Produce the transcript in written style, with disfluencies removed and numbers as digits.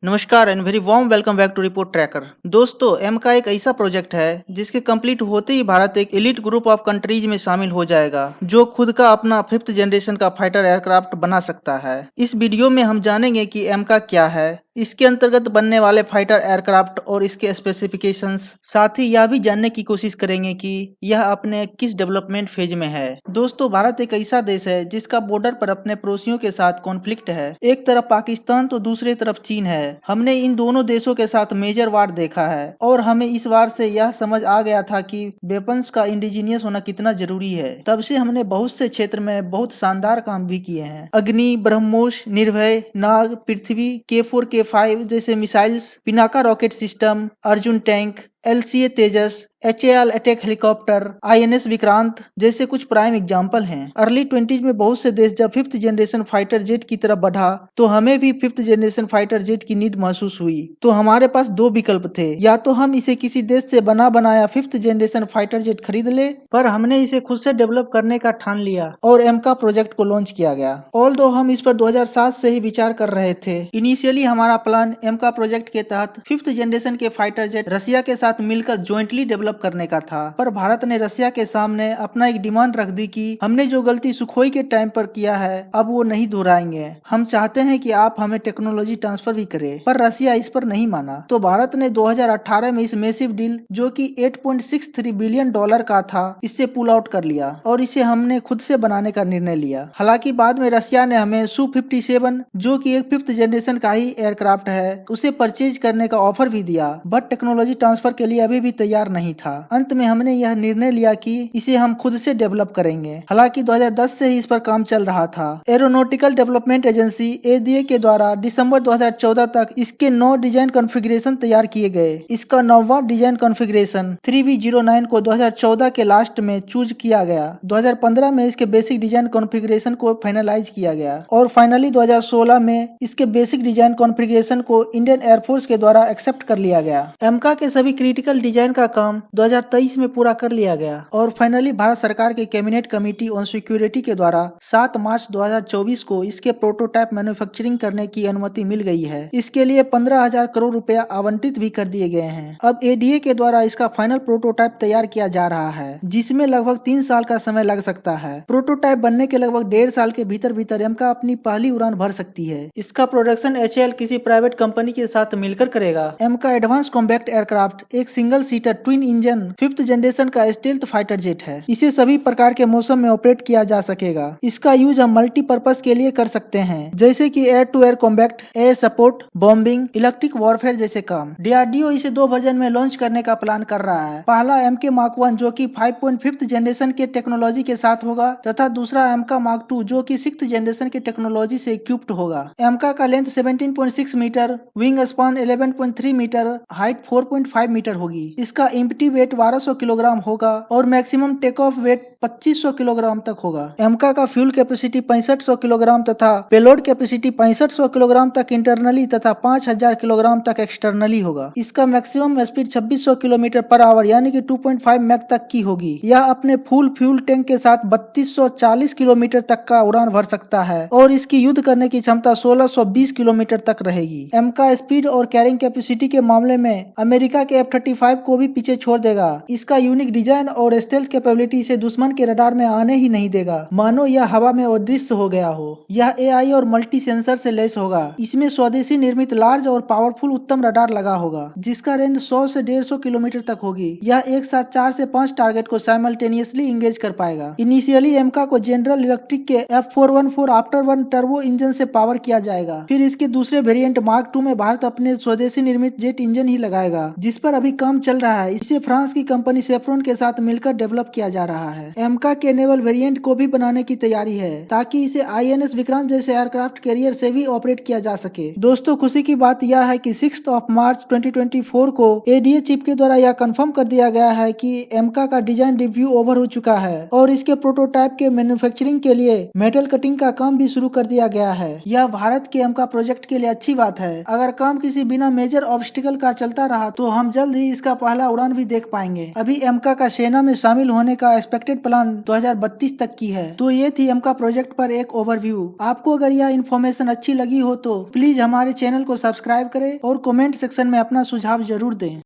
नमस्कार and very warm welcome back to report tracker. दोस्तों, M का एक ऐसा प्रोजेक्ट है जिसके कंप्लीट होते ही भारत एक एलिट ग्रुप ऑफ कंट्रीज में शामिल हो जाएगा जो खुद का अपना 5th जनरेशन का फाइटर एयरक्राफ्ट बना सकता है। इस वीडियो में हम जानेंगे कि एम का क्या है, इसके अंतर्गत बनने वाले फाइटर एयरक्राफ्ट और इसके स्पेसिफिकेशंस, साथ ही यह भी जानने की कोशिश करेंगे कि यह अपने किस डेवलपमेंट फेज में है। दोस्तों, भारत एक ऐसा देश है जिसका बॉर्डर पर अपने पड़ोसियों के साथ कॉन्फ्लिक्ट है। एक तरफ पाकिस्तान तो दूसरी तरफ चीन है। हमने इन दोनों देशों के साथ मेजर वार देखा है और हमें इस वार से यह समझ आ गया था कि वेपन्स का इंडिजीनियस होना कितना जरूरी है। तब से हमने बहुत से क्षेत्र में बहुत शानदार काम भी किए हैं। अग्नि, ब्रह्मोस, निर्भय, नाग, पृथ्वी, K4 K5 जैसे missiles, Pinaka rocket system, Arjun tank, LCA तेजस, HAL attack helicopter, INS Vikrant जैसे कुछ प्राइम एग्जाम्पल हैं। अर्ली 20s में बहुत से देश जब 5th जनरेशन फाइटर जेट की तरफ बढ़ा तो हमें भी 5th जनरेशन फाइटर जेट की नीड महसूस हुई। तो हमारे पास दो विकल्प थे, या तो हम इसे किसी देश से बना बनाया 5th जनरेशन फाइटर जेट खरीद ले, पर हमने इसे खुद से डेवलप करने का ठान लिया और एम का प्रोजेक्ट को लॉन्च किया गया। ऑल्दो हम इस पर 2007 से ही विचार कर रहे थे। इनिशियली हमारा प्लान एम का प्रोजेक्ट के तहत 5th जनरेशन के फाइटर जेट रसिया के साथ मिलकर ज्वाइंटली डेवलप करने का था, पर भारत ने रसिया के सामने अपना एक डिमांड रख दी कि हमने जो गलती सुखोई के टाइम पर किया है अब वो नहीं दोहराएंगे। हम चाहते हैं कि आप हमें टेक्नोलॉजी ट्रांसफर भी करें, पर रसिया इस पर नहीं माना। तो भारत ने 2018 में इस मैसिव डील जो कि $8.63 बिलियन का था, इससे पुल आउट कर लिया और इसे हमने खुद से बनाने का निर्णय लिया। हालांकि बाद में रसिया ने हमें Su-57 जो कि एक 5th जनरेशन का ही एयरक्राफ्ट है उसे परचेज करने का ऑफर भी दिया, बट टेक्नोलॉजी ट्रांसफर के लिए अभी भी तैयार नहीं था। अंत में हमने यह निर्णय लिया कि इसे हम खुद से डेवलप करेंगे। हालांकि 2010 से ही इस पर काम चल रहा था। एरोनॉटिकल डेवलपमेंट एजेंसी ADA के द्वारा दिसंबर 2014 तक इसके 9 डिजाइन कॉन्फ़िगरेशन तैयार किए गए। इसका 9वां डिजाइन कॉन्फ़िगरेशन 3V09 को 2014 के लास्ट में चूज किया गया। 2015 में इसके बेसिक डिजाइन कॉन्फ़िगरेशन को फाइनलाइज किया गया और फाइनली 2016 में इसके बेसिक डिजाइन कॉन्फ़िगरेशन को इंडियन एयरफोर्स के द्वारा एक्सेप्ट कर लिया गया। एमका के सभी क्रिटिकल डिजाइन का काम 2023 में पूरा कर लिया गया और फाइनली भारत सरकार के कैबिनेट कमेटी ऑन सिक्योरिटी के द्वारा 7 मार्च 2024 को इसके प्रोटोटाइप मैन्युफैक्चरिंग करने की अनुमति मिल गई है। इसके लिए 15,000 करोड़ रुपया आवंटित भी कर दिए गए हैं। अब ADA के द्वारा इसका फाइनल प्रोटोटाइप तैयार किया जा रहा है, जिसमें लगभग 3 साल का समय लग सकता है। प्रोटोटाइप बनने के लगभग 1.5 साल के भीतर एमका अपनी पहली उड़ान भर सकती है। इसका प्रोडक्शन HAL किसी प्राइवेट कंपनी के साथ मिलकर करेगा। एमका एडवांस कॉम्बैक्ट एयरक्राफ्ट एक single seater twin engine 5th generation का स्टेल्थ फाइटर जेट है। इसे सभी प्रकार के मौसम में ऑपरेट किया जा सकेगा। इसका यूज हम मल्टीपर्पज के लिए कर सकते हैं, जैसे कि air to air combat, air support, bombing, electric warfare जैसे काम। DRDO इसे 2 वर्जन में लॉन्च करने का प्लान कर रहा है। पहला MK Mark 1 जो कि 5.5th जनरेशन के टेक्नोलॉजी के साथ होगा तथा दूसरा MK Mark 2 जो कि 6th जनरेशन के टेक्नोलॉजी से इक्विप्ड होगा। MK का length 17.6 metre, wing span 11.3 metre, height 4.5 metre होगी। इसका इम्पटी वेट 1200 किलोग्राम होगा और maximum take off weight 2500 kilogram तक होगा। एमका का फ्यूल कैपेसिटी 6500 किलोग्राम तथा पेलोड कैपेसिटी 6500 किलोग्राम तक इंटरनली तथा 5000 किलोग्राम तक एक्सटर्नली होगा। इसका maximum speed 2600 kilometre per hour यानी कि 2.5 मैक तक की होगी। यह अपने फुल फ्यूल टैंक के साथ 3240 किलोमीटर तक का उड़ान भर सकता है और इसकी युद्ध करने की क्षमता 1620 किलोमीटर तक रहेगी। एमका स्पीड और कैरिंग कैपेसिटी के मामले में अमेरिका के F-35 को भी पीछे छोड़ देगा। इसका यूनिक डिजाइन और स्टेल्थ कैपेबिलिटी से दुश्मन के रडार में आने ही नहीं देगा, मानो यह हवा में अदृश्य हो गया हो। यह AI और मल्टी सेंसर से लैस होगा। इसमें स्वदेशी निर्मित लार्ज और पावरफुल उत्तम रडार लगा होगा, जिसका रेंज 100 से 150 किलोमीटर तक होगी। यह एक साथ 4 से 5 टारगेट को साइमल्टेनियसली इंगेज कर पाएगा। इनिशियली एमका को जनरल इलेक्ट्रिक के F414 आफ्टर 1 टर्बो इंजन से पावर किया जाएगा। फिर इसके दूसरे वेरिएंट मार्क 2 में भारत अपने स्वदेशी निर्मित जेट इंजन ही लगाएगा, जिस पर अभी काम चल रहा है। इसे फ्रांस की कंपनी सेफ्रॉन के साथ मिलकर डेवलप किया जा रहा है। एमका के नेवल वेरिएंट को भी बनाने की तैयारी है ताकि इसे INS विक्रांत जैसे एयरक्राफ्ट कैरियर से भी ऑपरेट किया जा सके। दोस्तों, खुशी की बात यह है कि 6 मार्च 2024 को ADA चीफ के द्वारा यह कंफर्म कर दिया गया है कि एमका का डिजाइन रिव्यू ओवर हो चुका है और इसके प्रोटोटाइप के मैन्युफैक्चरिंग के लिए मेटल कटिंग का काम भी शुरू कर दिया गया है। यह भारत के एमका प्रोजेक्ट के लिए अच्छी बात है। अगर काम किसी बिना मेजर ऑब्स्टिकल का चलता रहा तो हम जल्द ही इसका पहला उड़ान भी देख पाएंगे। अभी एमका का सेना में शामिल होने का एक्सपेक्टेड प्लान 2032 तक की है। तो ये थी एमका प्रोजेक्ट पर एक ओवरव्यू। आपको अगर यह इन्फॉर्मेशन अच्छी लगी हो तो प्लीज हमारे चैनल को सब्सक्राइब करें और कमेंट सेक्शन में अपना सुझाव जरूर दें।